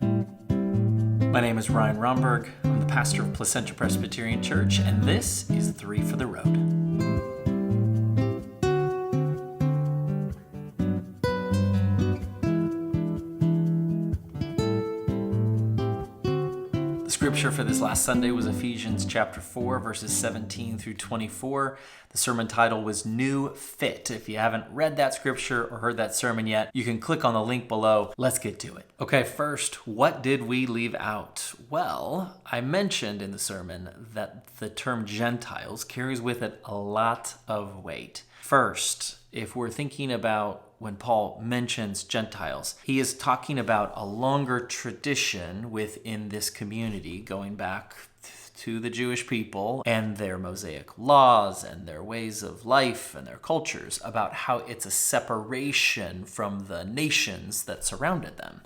My name is Ryan Romberg. I'm the pastor of Placentia Presbyterian Church, and this is Three for the Road. The scripture for this last Sunday was Ephesians chapter 4, verses 17 through 24. The sermon title was New Fit. If you haven't read that scripture or heard that sermon yet, you can click on the link below. Let's get to it. Okay, first, what did we leave out? Well, I mentioned in the sermon that the term Gentiles carries with it a lot of weight. First, if we're thinking about when Paul mentions Gentiles, he is talking about a longer tradition within this community going back to the Jewish people and their Mosaic laws and their ways of life and their cultures, about how it's a separation from the nations that surrounded them.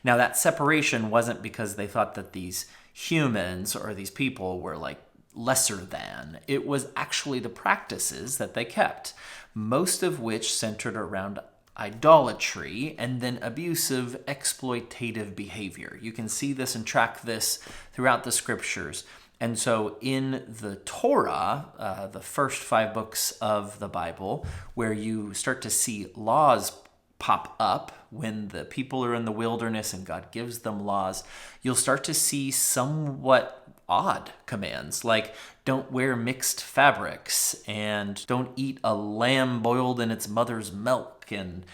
Now, that separation wasn't because they thought that these humans or these people were like lesser than. It was actually the practices that they kept, most of which centered around idolatry and then abusive, exploitative behavior. You can see this and track this throughout the scriptures. And so in the Torah, the first 5 books of the Bible, where you start to see laws pop up when the people are in the wilderness and God gives them laws, you'll start to see somewhat odd commands like don't wear mixed fabrics and don't eat a lamb boiled in its mother's milk and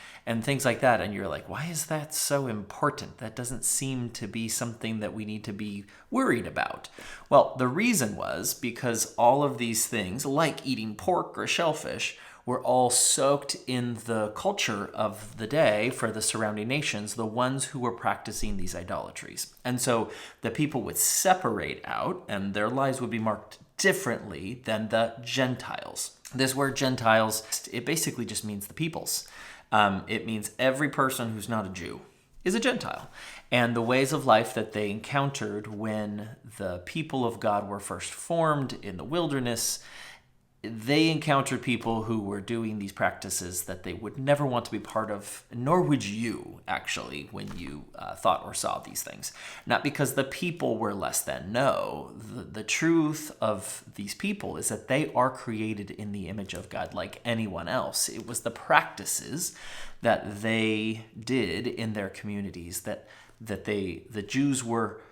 things like that. And you're like, why is that so important? That doesn't seem to be something that we need to be worried about. Well, the reason was because all of these things, like eating pork or shellfish, were all soaked in the culture of the day for the surrounding nations, the ones who were practicing these idolatries. And so the people would separate out and their lives would be marked differently than the Gentiles. This word Gentiles, it basically just means the peoples. It means every person who's not a Jew is a Gentile. And the ways of life that they encountered when the people of God were first formed in the wilderness, they encountered people who were doing these practices that they would never want to be part of, nor would you, actually, when you thought or saw these things. Not because the people were less than. No, the truth of these people is that they are created in the image of God like anyone else. It was the practices that they did in their communities that the Jews were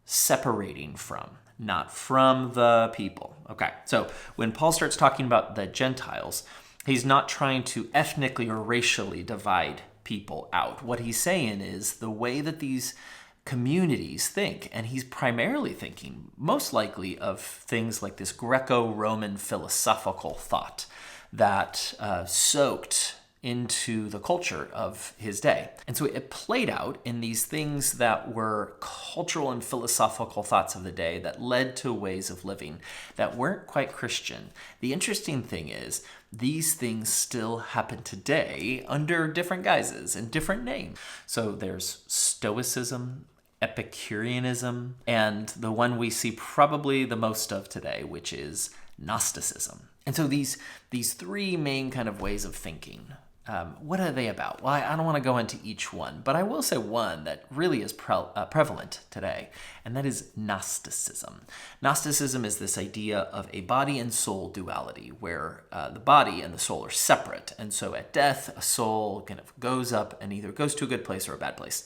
separating from, not from the people. Okay, so when Paul starts talking about the Gentiles, he's not trying to ethnically or racially divide people out. What he's saying is the way that these communities think, and he's primarily thinking most likely of things like this Greco-Roman philosophical thought that soaked into the culture of his day. And so it played out in these things that were cultural and philosophical thoughts of the day that led to ways of living that weren't quite Christian. The interesting thing is these things still happen today under different guises and different names. So there's Stoicism, Epicureanism, and the one we see probably the most of today, which is Gnosticism. And so these 3 main kind of ways of thinking, what are they about? Well, I don't want to go into each one, but I will say one that really is prevalent today, and that is Gnosticism. Gnosticism is this idea of a body and soul duality, where the body and the soul are separate, and so at death, a soul kind of goes up and either goes to a good place or a bad place.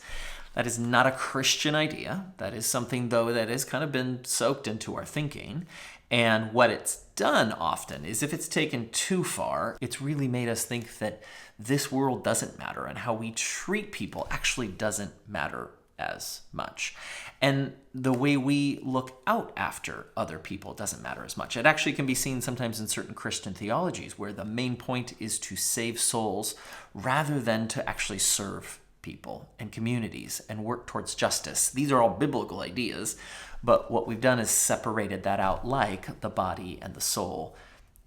That is not a Christian idea. That is something, though, that has kind of been soaked into our thinking. And what it's done often is if it's taken too far, it's really made us think that this world doesn't matter and how we treat people actually doesn't matter as much. And the way we look out after other people doesn't matter as much. It actually can be seen sometimes in certain Christian theologies where the main point is to save souls rather than to actually serve people and communities and work towards justice. These are all biblical ideas, but what we've done is separated that out like the body and the soul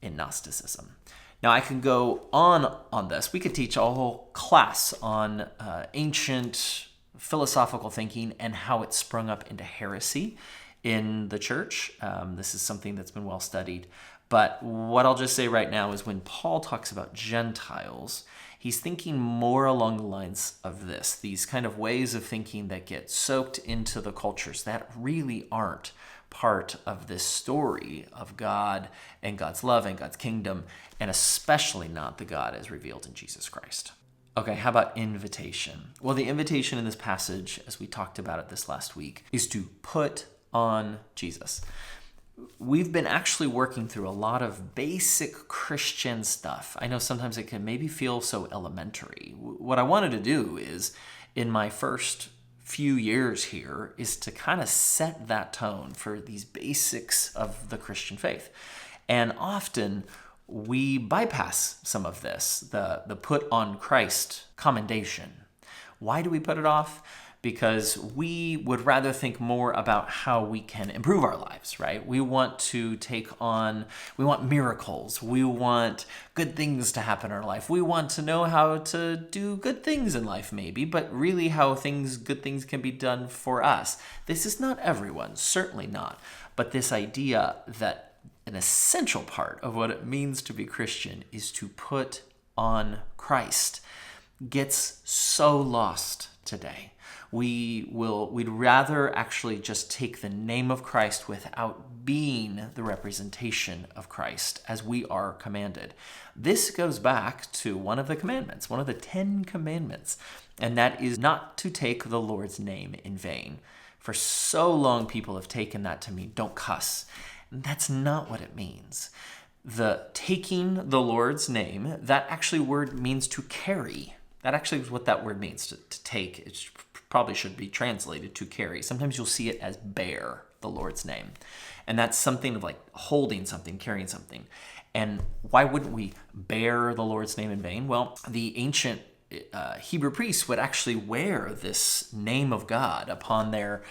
in Gnosticism. Now, I can go on this. We could teach a whole class on ancient philosophical thinking and how it sprung up into heresy in the church. This is something that's been well studied. But what I'll just say right now is when Paul talks about Gentiles, He's thinking more along the lines of this, these kind of ways of thinking that get soaked into the cultures that really aren't part of this story of God and God's love and God's kingdom, and especially not the God as revealed in Jesus Christ. Okay, how about invitation? Well, the invitation in this passage, as we talked about it this last week, is to put on Jesus. We've been actually working through a lot of basic Christian stuff. I know sometimes it can maybe feel so elementary. What I wanted to do is, in my first few years here, is to kind of set that tone for these basics of the Christian faith. And often we bypass some of this, the put on Christ commendation. Why do we put it off? Because we would rather think more about how we can improve our lives, right? We want miracles. We want good things to happen in our life. We want to know how to do good things in life, maybe, but really how good things can be done for us. This is not everyone, certainly not. But this idea that an essential part of what it means to be Christian is to put on Christ gets so lost today. We'd rather actually just take the name of Christ without being the representation of Christ as we are commanded. This goes back to one of the commandments, one of the 10 commandments, and that is not to take the Lord's name in vain. For so long, people have taken that to mean don't cuss. That's not what it means. The taking the Lord's name, that actually word means to carry. That actually is what that word means, to take. It probably should be translated to carry. Sometimes you'll see it as bear the Lord's name. And that's something of like holding something, carrying something. And why wouldn't we bear the Lord's name in vain? Well, the ancient Hebrew priests would actually wear this name of God upon their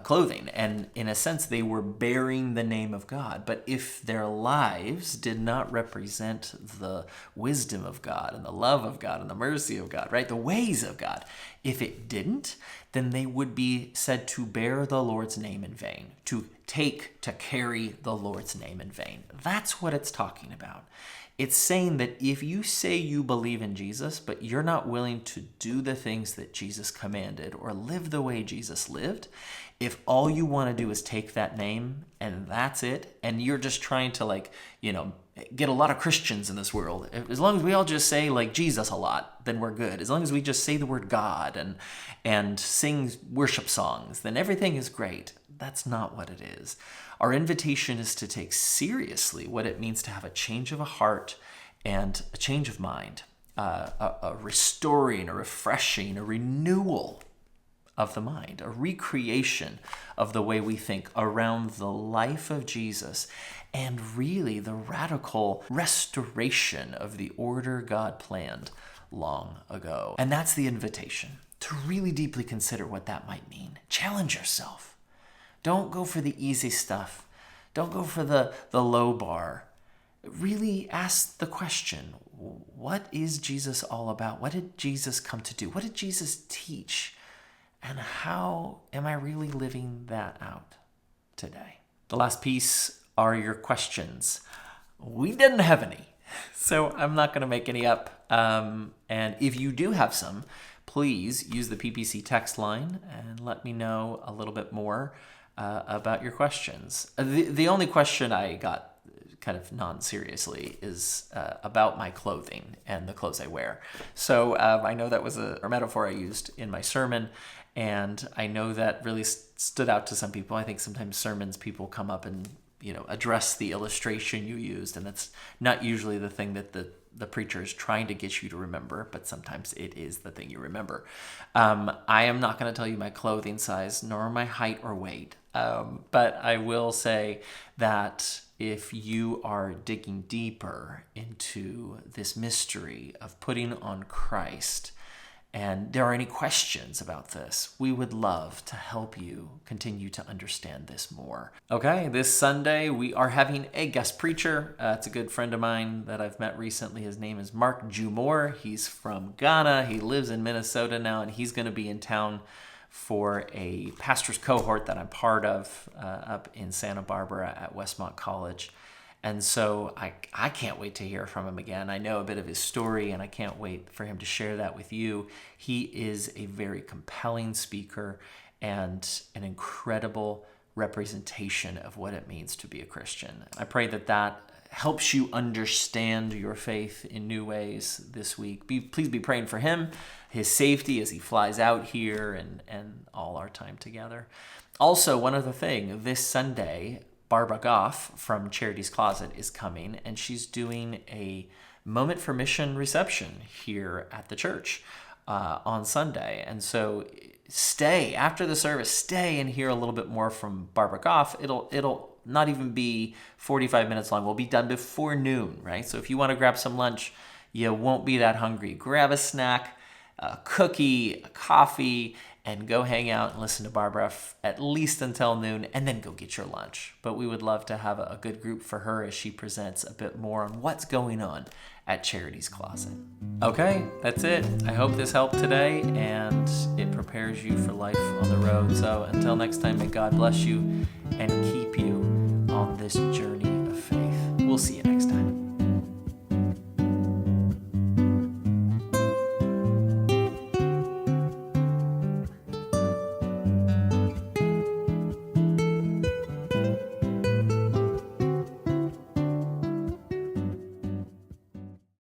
clothing. And in a sense, they were bearing the name of God. But if their lives did not represent the wisdom of God and the love of God and the mercy of God, right? The ways of God, if it didn't, then they would be said to bear the Lord's name in vain, to carry the Lord's name in vain. That's what it's talking about. It's saying that if you say you believe in Jesus, but you're not willing to do the things that Jesus commanded or live the way Jesus lived, if all you want to do is take that name and that's it, and you're just trying to get a lot of Christians in this world, as long as we all just say like Jesus a lot, then we're good. As long as we just say the word God and sing worship songs, then everything is great. That's not what it is. Our invitation is to take seriously what it means to have a change of a heart and a change of mind, a restoring, a refreshing, a renewal of the mind, a recreation of the way we think around the life of Jesus, and really the radical restoration of the order God planned long ago. And that's the invitation, to really deeply consider what that might mean. Challenge yourself. Don't go for the easy stuff. Don't go for the low bar. Really ask the question, what is Jesus all about? What did Jesus come to do? What did Jesus teach? And how am I really living that out today? The last piece are your questions. We didn't have any, so I'm not going to make any up. And if you do have some, please use the PPC Text Line and let me know a little bit more about your questions. The only question I got kind of non-seriously is about my clothing and the clothes I wear. So I know that was a metaphor I used in my sermon, and I know that really stood out to some people. I think sometimes sermons, people come up and address the illustration you used, and that's not usually the thing that the preacher is trying to get you to remember, but sometimes it is the thing you remember. I am not going to tell you my clothing size, nor my height or weight, but I will say that if you are digging deeper into this mystery of putting on Christ, and there are any questions about this, we would love to help you continue to understand this more. Okay, this Sunday we are having a guest preacher. It's a good friend of mine that I've met recently. His name is Mark Jumore. He's from Ghana. He lives in Minnesota now, and he's going to be in town for a pastor's cohort that I'm part of up in Santa Barbara at Westmont College. And so I can't wait to hear from him again. I know a bit of his story, and I can't wait for him to share that with you. He is a very compelling speaker and an incredible representation of what it means to be a Christian. I pray that helps you understand your faith in new ways this week. Please be praying for him, his safety as he flies out here, and all our time together. Also, one other thing, this Sunday, Barbara Goff from Charity's Closet is coming, and she's doing a Moment for Mission reception here at the church on Sunday. And so stay after the service, stay and hear a little bit more from Barbara Goff. It'll not even be 45 minutes long. We'll be done before noon, right? So if you want to grab some lunch, you won't be that hungry. Grab a snack, a cookie, a coffee, and go hang out and listen to Barbara at least until noon, and then go get your lunch. But we would love to have a good group for her as she presents a bit more on what's going on at Charity's Closet. Okay, that's it. I hope this helped today, and it prepares you for life on the road. So until next time, may God bless you and keep you on this journey of faith. We'll see you next time.